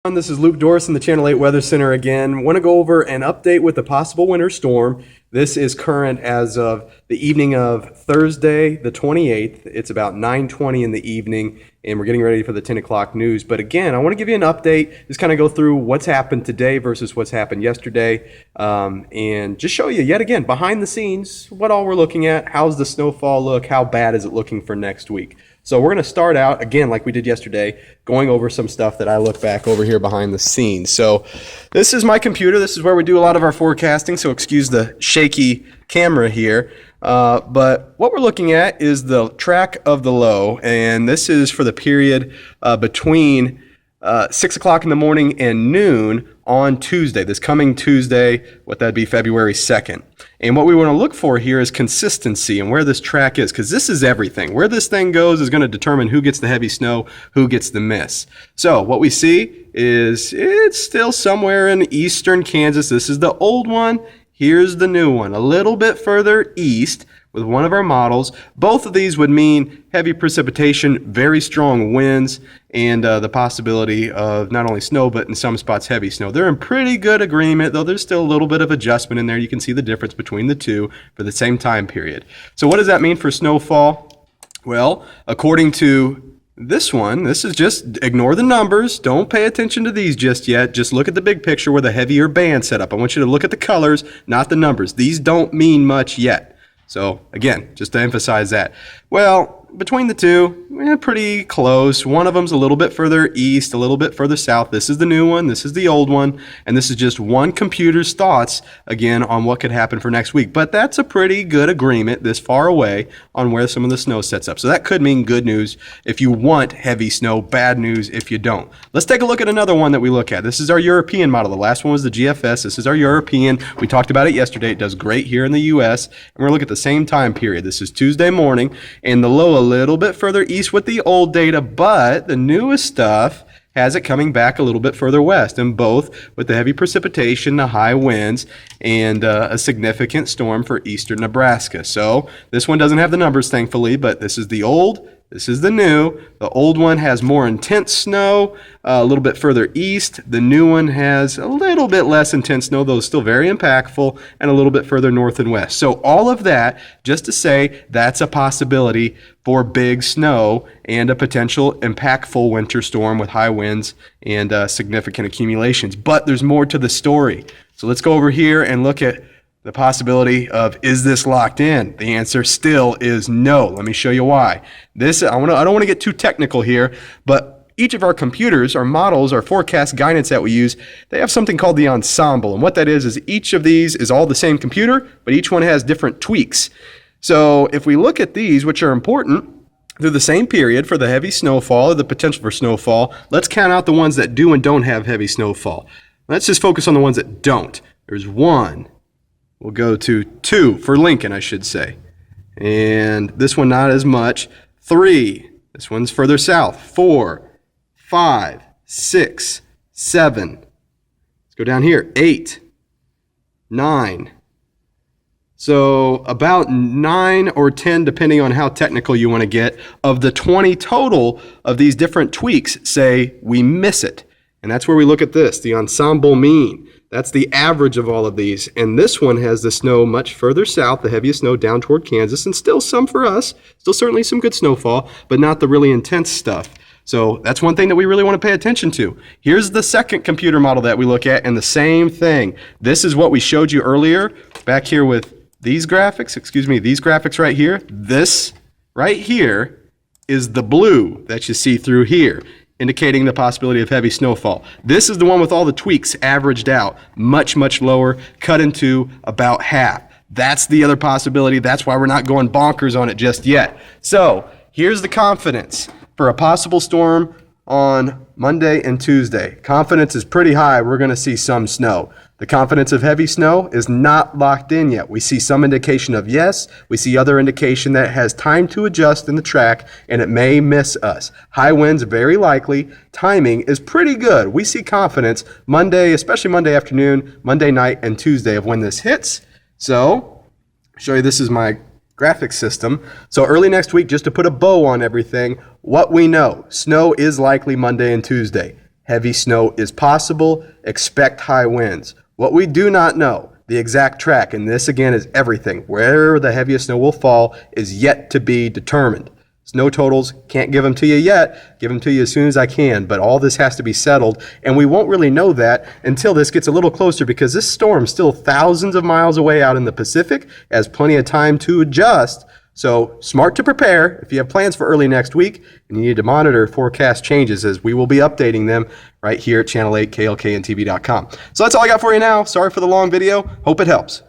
This is Luke Doris in the Channel 8 Weather Center again. Want to go over an update with a possible winter storm. This is current as of the evening of Thursday, the 28th. It's about 9:20 in the evening, and we're getting ready for the 10 o'clock news. But again, I want to give you an update, just kind of go through what's happened today versus what's happened yesterday, and just show you, yet again, behind the scenes, what all we're looking at. How's the snowfall look? How bad is it looking for next week? So we're going to start out, again, like we did yesterday, going over some stuff that I look back over here behind the scenes. So this is my computer. This is where we do a lot of our forecasting, so excuse the shaky camera here. But what we're looking at is the track of the low, and this is for the period between 6 o'clock in the morning and noon on Tuesday, this coming Tuesday, what that'd be February 2nd. And what we want to look for here is consistency and where this track is, because this is everything. Where this thing goes is going to determine who gets the heavy snow, who gets the miss. So what we see is it's still somewhere in eastern Kansas. This is the old one. Here's the new one, a little bit further east with one of our models. Both of these would mean heavy precipitation, very strong winds, and the possibility of not only snow, but in some spots heavy snow. They're in pretty good agreement, though there's still a little bit of adjustment in there. You can see the difference between the two for the same time period. So what does that mean for snowfall? Well, according to this one, this is just ignore the numbers. Don't pay attention to these just yet. Just look at the big picture with a heavier band set up. I want you to look at the colors, not the numbers. These don't mean much yet. So again, just to emphasize that. Well, between the two, pretty close. One of them's a little bit further east, a little bit further south. This is the new one, this is the old one, and this is just one computer's thoughts, again, on what could happen for next week. But that's a pretty good agreement this far away on where some of the snow sets up. So that could mean good news if you want heavy snow, bad news if you don't. Let's take a look at another one that we look at. This is our European model. The last one was the GFS. This is our European. We talked about it yesterday. It does great here in the U.S. And we're going to look at the same time period. This is Tuesday morning, and the low a little bit further east with the old data, but the newest stuff has it coming back a little bit further west, and both with the heavy precipitation, the high winds, and a significant storm for eastern Nebraska. So this one doesn't have the numbers, thankfully, but this is the old, this is the new. The old one has more intense snow, a little bit further east. The new one has a little bit less intense snow, though still very impactful, and a little bit further north and west. So all of that, just to say that's a possibility for big snow and a potential impactful winter storm with high winds and significant accumulations. But there's more to the story. So let's go over here and look at the possibility of, is this locked in? The answer still is no. Let me show you why. I don't want to get too technical here, but each of our computers, our models, our forecast guidance that we use, they have something called the ensemble. And what that is each of these is all the same computer, but each one has different tweaks. So if we look at these, which are important, through the same period for the heavy snowfall or the potential for snowfall, let's count out the ones that do and don't have heavy snowfall. Let's just focus on the ones that don't. There's one. We'll go to 2 for Lincoln, I should say. And this one not as much. 3. This one's further south. 4, 5, 6, 7. Let's go down here. 8, 9. So about 9 or 10, depending on how technical you want to get, of the 20 total of these different tweaks say we miss it. And that's where we look at this, the ensemble mean. That's the average of all of these. And this one has the snow much further south, the heaviest snow down toward Kansas, and still some for us. Still certainly some good snowfall, but not the really intense stuff. So that's one thing that we really want to pay attention to. Here's the second computer model that we look at, and the same thing. This is what we showed you earlier, back here with these graphics, these graphics right here. This right here is the blue that you see through here, indicating the possibility of heavy snowfall. This is the one with all the tweaks averaged out, much, much lower, cut into about half. That's the other possibility. That's why we're not going bonkers on it just yet. So here's the confidence for a possible storm on Monday and Tuesday. Confidence is pretty high. We're going to see some snow. The confidence of heavy snow is not locked in yet. We see some indication of yes. We see other indication that it has time to adjust in the track and it may miss us. High winds, very likely. Timing is pretty good. We see confidence Monday, especially Monday afternoon, Monday night, and Tuesday of when this hits. So, I'll show you, this is my graphics system. So early next week, just to put a bow on everything, what we know, snow is likely Monday and Tuesday. heavy snow is possible. Expect high winds. What we do not know, the exact track, and this again is everything, where the heaviest snow will fall is yet to be determined. Snow totals, can't give them to you yet, give them to you as soon as I can, but all this has to be settled, and we won't really know that until this gets a little closer, because this storm's still thousands of miles away out in the Pacific, has plenty of time to adjust. So smart to prepare if you have plans for early next week, and you need to monitor forecast changes, as we will be updating them right here at Channel 8, KLKNTV.com. So that's all I got for you now. Sorry for the long video. Hope it helps.